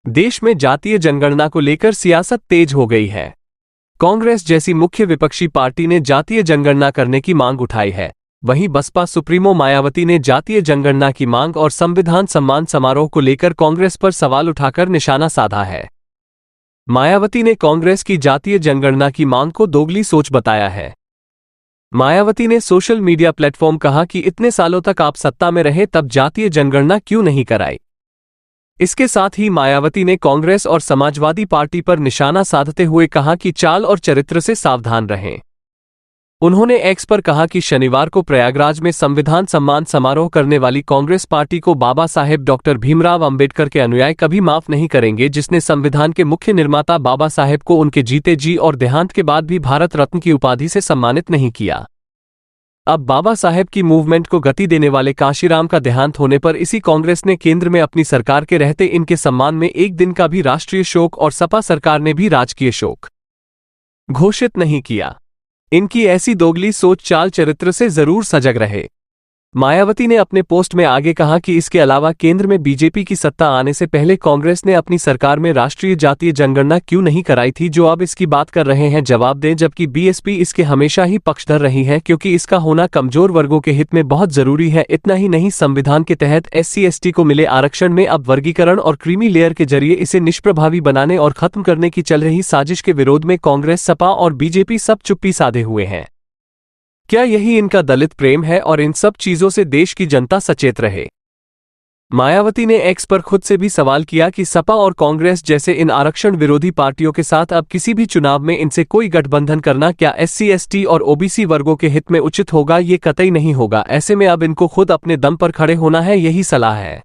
देश में जातीय जनगणना को लेकर सियासत तेज हो गई है। कांग्रेस जैसी मुख्य विपक्षी पार्टी ने जातीय जनगणना करने की मांग उठाई है। वहीं बसपा सुप्रीमो मायावती ने जातीय जनगणना की मांग और संविधान सम्मान समारोह को लेकर कांग्रेस पर सवाल उठाकर निशाना साधा है। मायावती ने कांग्रेस की जातीय जनगणना की मांग को दोगली सोच बताया है। मायावती ने सोशल मीडिया प्लेटफॉर्म कहा कि इतने सालों तक आप सत्ता में रहे, तब जातीय जनगणना क्यों नहीं कराई। इसके साथ ही मायावती ने कांग्रेस और समाजवादी पार्टी पर निशाना साधते हुए कहा कि चाल और चरित्र से सावधान रहें। उन्होंने एक्स पर कहा कि शनिवार को प्रयागराज में संविधान सम्मान समारोह करने वाली कांग्रेस पार्टी को बाबा साहेब डॉक्टर भीमराव अंबेडकर के अनुयायी कभी माफ नहीं करेंगे, जिसने संविधान के मुख्य निर्माता बाबा साहेब को उनके जीते जी और देहांत के बाद भी भारत रत्न की उपाधि से सम्मानित नहीं किया। अब बाबा साहेब की मूवमेंट को गति देने वाले कांशीराम का देहांत होने पर इसी कांग्रेस ने केंद्र में अपनी सरकार के रहते इनके सम्मान में एक दिन का भी राष्ट्रीय शोक और सपा सरकार ने भी राजकीय शोक घोषित नहीं किया। इनकी ऐसी दोगली सोच चाल चरित्र से जरूर सजग रहे। मायावती ने अपने पोस्ट में आगे कहा कि इसके अलावा केंद्र में बीजेपी की सत्ता आने से पहले कांग्रेस ने अपनी सरकार में राष्ट्रीय जातीय जनगणना क्यों नहीं कराई थी, जो अब इसकी बात कर रहे हैं जवाब दें, जबकि बीएसपी इसके हमेशा ही पक्षधर रही है, क्योंकि इसका होना कमजोर वर्गों के हित में बहुत जरूरी है। इतना ही नहीं, संविधान के तहत SC/ST को मिले आरक्षण में अब वर्गीकरण और क्रीमी लेयर के जरिए इसे निष्प्रभावी बनाने और खत्म करने की चल रही साजिश के विरोध में कांग्रेस, सपा और बीजेपी सब चुप्पी साधे हुए हैं। क्या यही इनका दलित प्रेम है और इन सब चीजों से देश की जनता सचेत रहे। मायावती ने एक्स पर खुद से भी सवाल किया कि सपा और कांग्रेस जैसे इन आरक्षण विरोधी पार्टियों के साथ अब किसी भी चुनाव में इनसे कोई गठबंधन करना क्या SC/ST और OBC वर्गों के हित में उचित होगा। ये कतई नहीं होगा। ऐसे में अब इनको खुद अपने दम पर खड़े होना है, यही सलाह है।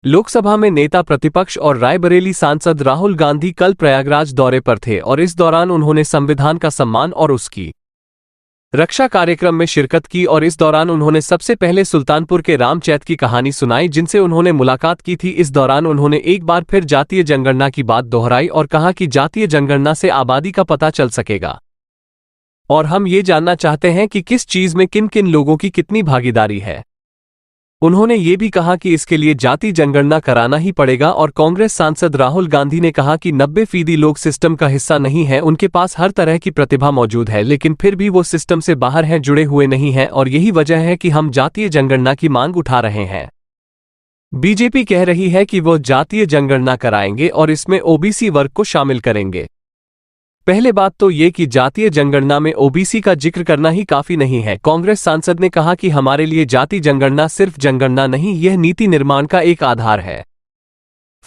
लोकसभा में नेता प्रतिपक्ष और रायबरेली सांसद राहुल गांधी कल प्रयागराज दौरे पर थे और इस दौरान उन्होंने संविधान का सम्मान और उसकी रक्षा कार्यक्रम में शिरकत की और इस दौरान उन्होंने सबसे पहले सुल्तानपुर के रामचैत की कहानी सुनाई, जिनसे उन्होंने मुलाकात की थी। इस दौरान उन्होंने एक बार फिर जातीय जनगणना की बात दोहराई और कहा कि जातीय जनगणना से आबादी का पता चल सकेगा और हम ये जानना चाहते हैं कि किस चीज में किन किन लोगों की कितनी भागीदारी है। उन्होंने ये भी कहा कि इसके लिए जाति जनगणना कराना ही पड़ेगा और कांग्रेस सांसद राहुल गांधी ने कहा कि 90% लोग सिस्टम का हिस्सा नहीं है, उनके पास हर तरह की प्रतिभा मौजूद है, लेकिन फिर भी वो सिस्टम से बाहर हैं, जुड़े हुए नहीं हैं और यही वजह है कि हम जातीय जनगणना की मांग उठा रहे हैं। बीजेपी कह रही है कि वो जातीय जनगणना कराएंगे और इसमें OBC वर्ग को शामिल करेंगे। पहले बात तो ये कि जातीय जनगणना में OBC का जिक्र करना ही काफी नहीं है। कांग्रेस सांसद ने कहा कि हमारे लिए जाति जनगणना सिर्फ जनगणना नहीं, यह नीति निर्माण का एक आधार है,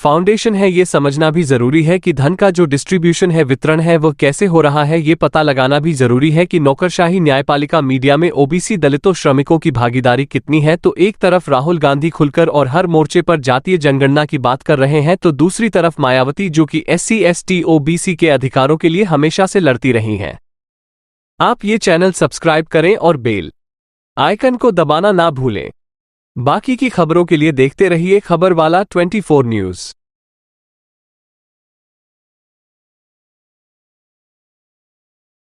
फाउंडेशन है। ये समझना भी जरूरी है कि धन का जो डिस्ट्रीब्यूशन है, वितरण है, वह कैसे हो रहा है। ये पता लगाना भी जरूरी है कि नौकरशाही न्यायपालिका मीडिया में OBC दलितों श्रमिकों की भागीदारी कितनी है। तो एक तरफ राहुल गांधी खुलकर और हर मोर्चे पर जातीय जनगणना की बात कर रहे हैं, तो दूसरी तरफ मायावती जो कि SC/ST OBC के अधिकारों के लिए हमेशा से लड़ती रही हैं। आप ये चैनल सब्सक्राइब करें और बेल आइकन को दबाना ना भूलें। बाकी की खबरों के लिए देखते रहिए खबरवाला 24 न्यूज़।